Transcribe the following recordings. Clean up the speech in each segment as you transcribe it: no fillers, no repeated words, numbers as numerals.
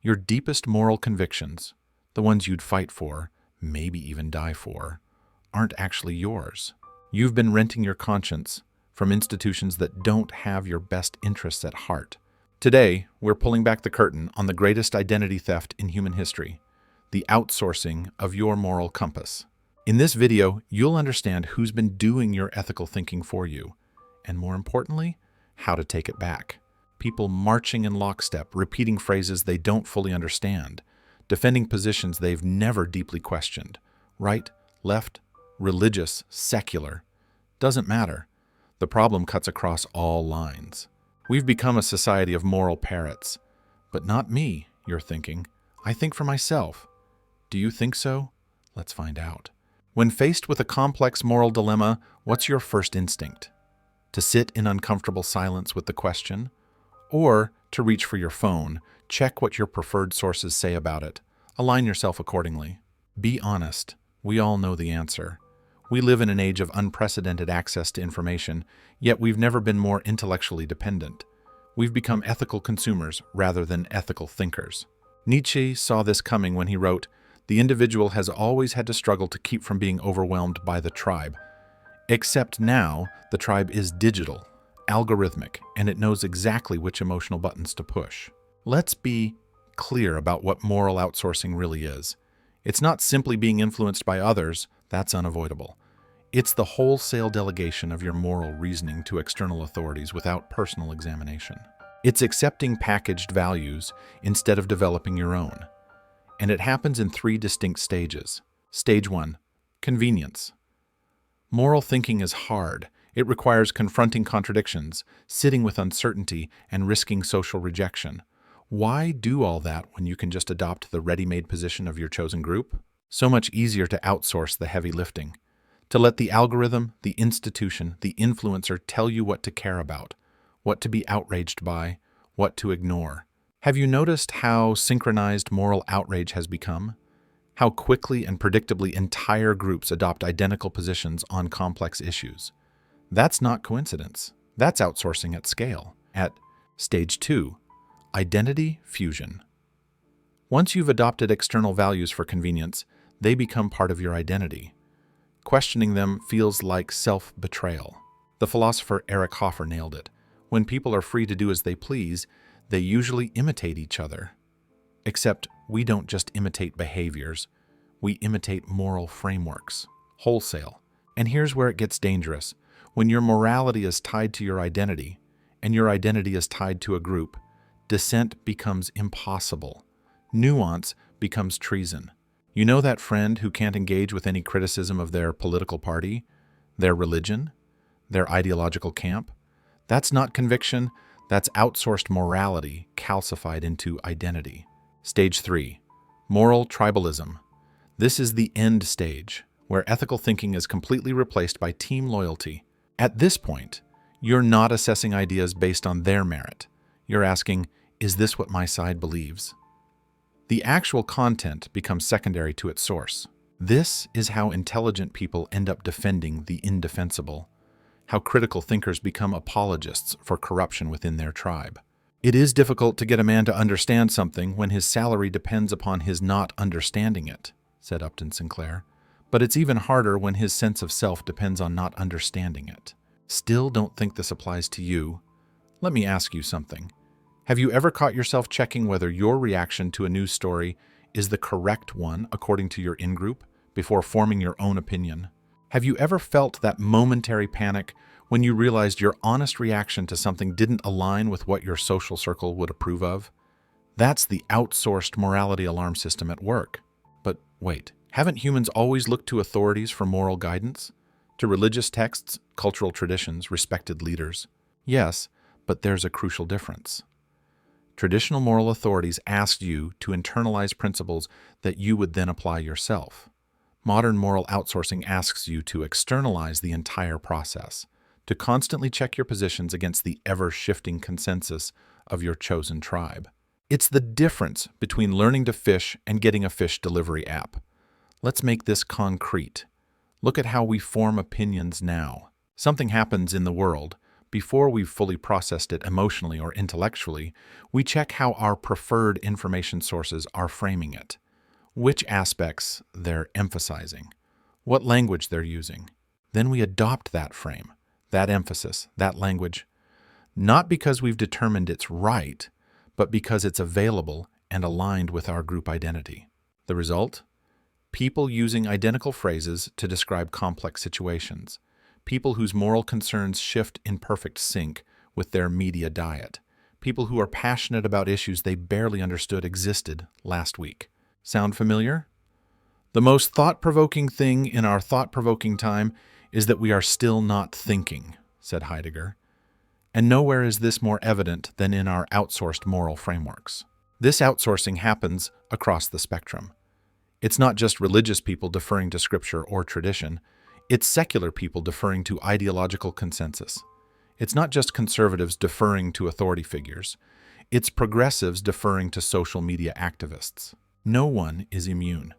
Your deepest moral convictions, the ones you'd fight for, maybe even die for, aren't actually yours. You've been renting your conscience from institutions that don't have your best interests at heart. Today, we're pulling back the curtain on the greatest identity theft in human history, the outsourcing of your moral compass. In this video, you'll understand who's been doing your ethical thinking for you, and more importantly, how to take it back. People marching in lockstep, repeating phrases they don't fully understand, defending positions they've never deeply questioned. Right, left, religious, secular. Doesn't matter. The problem cuts across all lines. We've become a society of moral parrots. But not me, you're thinking. I think for myself. Do you think so? Let's find out. When faced with a complex moral dilemma, what's your first instinct? To sit in uncomfortable silence with the question? Or to reach for your phone, check what your preferred sources say about it, align yourself accordingly? Be honest. We all know the answer. We live in an age of unprecedented access to information, yet we've never been more intellectually dependent. We've become ethical consumers rather than ethical thinkers. Nietzsche saw this coming when he wrote, "The individual has always had to struggle to keep from being overwhelmed by the tribe. Except now, the tribe is digital, algorithmic, and it knows exactly which emotional buttons to push." Let's be clear about what moral outsourcing really is. It's not simply being influenced by others, that's unavoidable. It's the wholesale delegation of your moral reasoning to external authorities without personal examination. It's accepting packaged values instead of developing your own. And it happens in 3 distinct stages. Stage 1, convenience. Moral thinking is hard. It requires confronting contradictions, sitting with uncertainty, and risking social rejection. Why do all that when you can just adopt the ready-made position of your chosen group? So much easier to outsource the heavy lifting. To let the algorithm, the institution, the influencer tell you what to care about, what to be outraged by, what to ignore. Have you noticed how synchronized moral outrage has become? How quickly and predictably entire groups adopt identical positions on complex issues? That's not coincidence. That's outsourcing at scale. At stage 2, identity fusion. Once you've adopted external values for convenience, they become part of your identity. Questioning them feels like self-betrayal. The philosopher Hoffer nailed it. When people are free to do as they please, they usually imitate each other. Except we don't just imitate behaviors, we imitate moral frameworks, wholesale. And here's where it gets dangerous. When your morality is tied to your identity, and your identity is tied to a group, dissent becomes impossible. Nuance becomes treason. You know that friend who can't engage with any criticism of their political party, their religion, their ideological camp? That's not conviction, that's outsourced morality calcified into identity. Stage 3, moral tribalism. This is the end stage, where ethical thinking is completely replaced by team loyalty. At this point, you're not assessing ideas based on their merit. You're asking, is this what my side believes? The actual content becomes secondary to its source. This is how intelligent people end up defending the indefensible, how critical thinkers become apologists for corruption within their tribe. It is difficult to get a man to understand something when his salary depends upon his not understanding it, said Upton Sinclair. But it's even harder when his sense of self depends on not understanding it. Still don't think this applies to you? Let me ask you something. Have you ever caught yourself checking whether your reaction to a news story is the correct one according to your in-group before forming your own opinion? Have you ever felt that momentary panic when you realized your honest reaction to something didn't align with what your social circle would approve of? That's the outsourced morality alarm system at work. But wait, haven't humans always looked to authorities for moral guidance? To religious texts, cultural traditions, respected leaders? Yes, but there's a crucial difference. Traditional moral authorities asked you to internalize principles that you would then apply yourself. Modern moral outsourcing asks you to externalize the entire process, to constantly check your positions against the ever-shifting consensus of your chosen tribe. It's the difference between learning to fish and getting a fish delivery app. Let's make this concrete. Look at how we form opinions now. Something happens in the world. Before we've fully processed it emotionally or intellectually, we check how our preferred information sources are framing it, which aspects they're emphasizing, what language they're using. Then we adopt that frame, that emphasis, that language, not because we've determined it's right, but because it's available and aligned with our group identity. The result? People using identical phrases to describe complex situations. People whose moral concerns shift in perfect sync with their media diet. People who are passionate about issues they barely understood existed last week. Sound familiar? The most thought-provoking thing in our thought-provoking time is that we are still not thinking, said Heidegger. And nowhere is this more evident than in our outsourced moral frameworks. This outsourcing happens across the spectrum. It's not just religious people deferring to scripture or tradition. It's secular people deferring to ideological consensus. It's not just conservatives deferring to authority figures. It's progressives deferring to social media activists. No one is immune.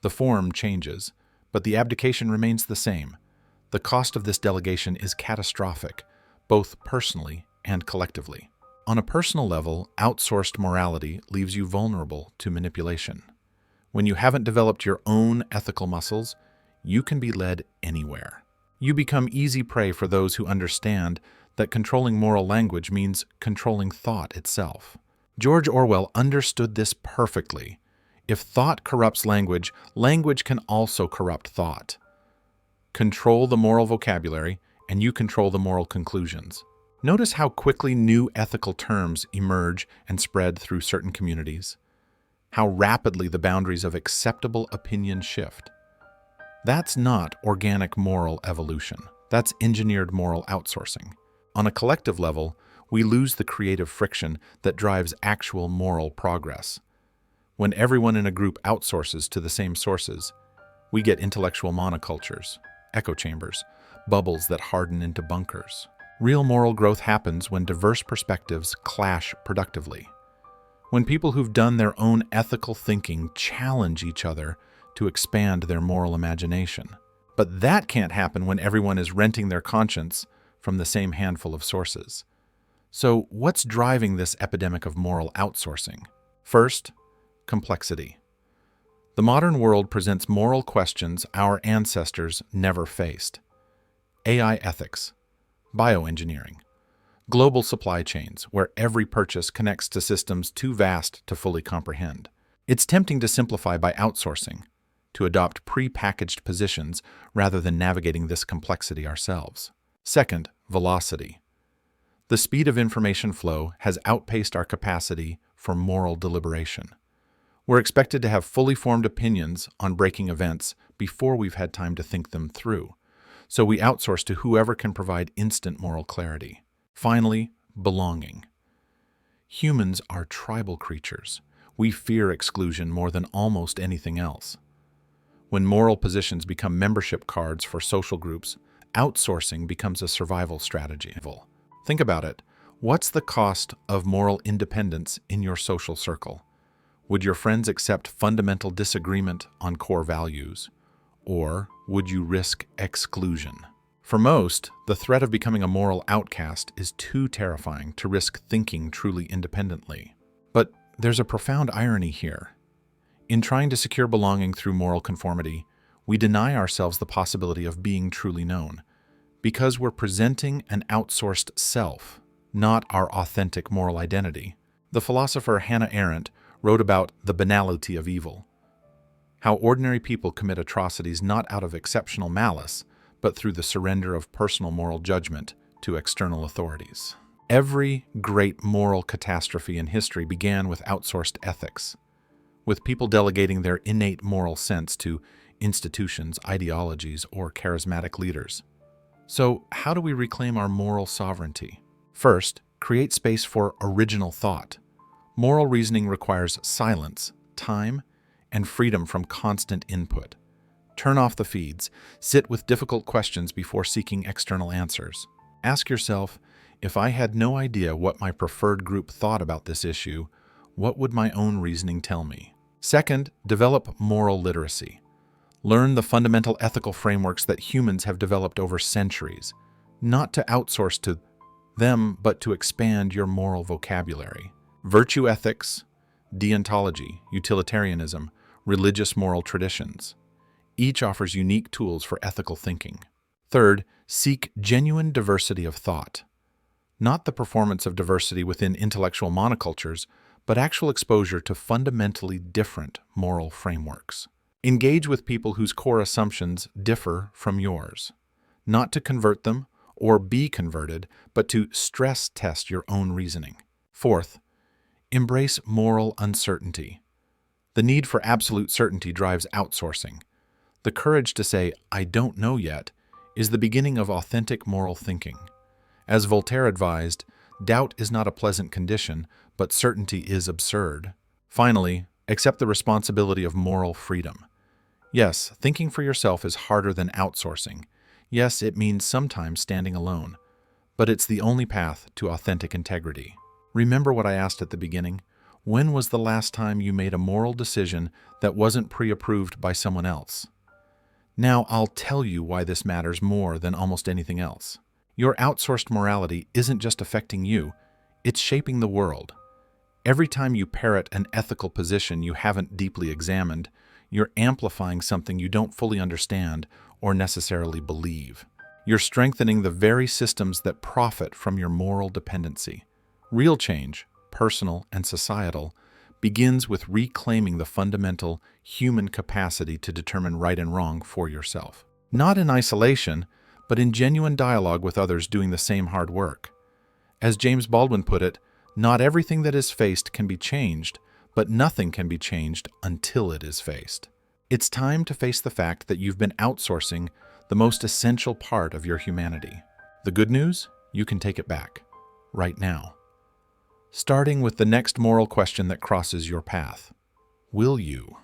The form changes, but the abdication remains the same. The cost of this delegation is catastrophic, both personally and collectively. On a personal level, outsourced morality leaves you vulnerable to manipulation. When you haven't developed your own ethical muscles, you can be led anywhere. You become easy prey for those who understand that controlling moral language means controlling thought itself. George Orwell understood this perfectly. If thought corrupts language, language can also corrupt thought. Control the moral vocabulary, and you control the moral conclusions. Notice how quickly new ethical terms emerge and spread through certain communities. How rapidly the boundaries of acceptable opinion shift. That's not organic moral evolution. That's engineered moral outsourcing. On a collective level, we lose the creative friction that drives actual moral progress. When everyone in a group outsources to the same sources, we get intellectual monocultures, echo chambers, bubbles that harden into bunkers. Real moral growth happens when diverse perspectives clash productively. When people who've done their own ethical thinking challenge each other to expand their moral imagination. But that can't happen when everyone is renting their conscience from the same handful of sources. So what's driving this epidemic of moral outsourcing? First, complexity. The modern world presents moral questions our ancestors never faced. AI ethics, bioengineering, global supply chains where every purchase connects to systems too vast to fully comprehend. It's tempting to simplify by outsourcing, to adopt pre-packaged positions rather than navigating this complexity ourselves. Second, velocity. The speed of information flow has outpaced our capacity for moral deliberation. We're expected to have fully formed opinions on breaking events before we've had time to think them through, so we outsource to whoever can provide instant moral clarity. Finally, belonging. Humans are tribal creatures. We fear exclusion more than almost anything else. When moral positions become membership cards for social groups, outsourcing becomes a survival strategy. Think about it. What's the cost of moral independence in your social circle? Would your friends accept fundamental disagreement on core values? Or would you risk exclusion? For most, the threat of becoming a moral outcast is too terrifying to risk thinking truly independently. But there's a profound irony here. In trying to secure belonging through moral conformity, we deny ourselves the possibility of being truly known, because we're presenting an outsourced self, not our authentic moral identity. The philosopher Hannah Arendt wrote about the banality of evil, how ordinary people commit atrocities not out of exceptional malice, but through the surrender of personal moral judgment to external authorities. Every great moral catastrophe in history began with outsourced ethics, with people delegating their innate moral sense to institutions, ideologies, or charismatic leaders. So, how do we reclaim our moral sovereignty? First, create space for original thought. Moral reasoning requires silence, time, and freedom from constant input. Turn off the feeds. Sit with difficult questions before seeking external answers. Ask yourself, if I had no idea what my preferred group thought about this issue, what would my own reasoning tell me? Second, develop moral literacy. Learn the fundamental ethical frameworks that humans have developed over centuries, not to outsource to them, but to expand your moral vocabulary. Virtue ethics, deontology, utilitarianism, religious moral traditions. Each offers unique tools for ethical thinking. Third, seek genuine diversity of thought. Not the performance of diversity within intellectual monocultures, but actual exposure to fundamentally different moral frameworks. Engage with people whose core assumptions differ from yours. Not to convert them or be converted, but to stress test your own reasoning. Fourth, embrace moral uncertainty. The need for absolute certainty drives outsourcing. The courage to say, "I don't know yet," is the beginning of authentic moral thinking. As Voltaire advised, doubt is not a pleasant condition, but certainty is absurd. Finally, accept the responsibility of moral freedom. Yes, thinking for yourself is harder than outsourcing. Yes, it means sometimes standing alone. But it's the only path to authentic integrity. Remember what I asked at the beginning? When was the last time you made a moral decision that wasn't pre-approved by someone else? Now I'll tell you why this matters more than almost anything else. Your outsourced morality isn't just affecting you, it's shaping the world. Every time you parrot an ethical position you haven't deeply examined, you're amplifying something you don't fully understand or necessarily believe. You're strengthening the very systems that profit from your moral dependency. Real change, personal and societal, begins with reclaiming the fundamental human capacity to determine right and wrong for yourself. Not in isolation, but in genuine dialogue with others doing the same hard work. As James Baldwin put it, not everything that is faced can be changed, but nothing can be changed until it is faced. It's time to face the fact that you've been outsourcing the most essential part of your humanity. The good news? You can take it back, right now. Starting with the next moral question that crosses your path. Will you?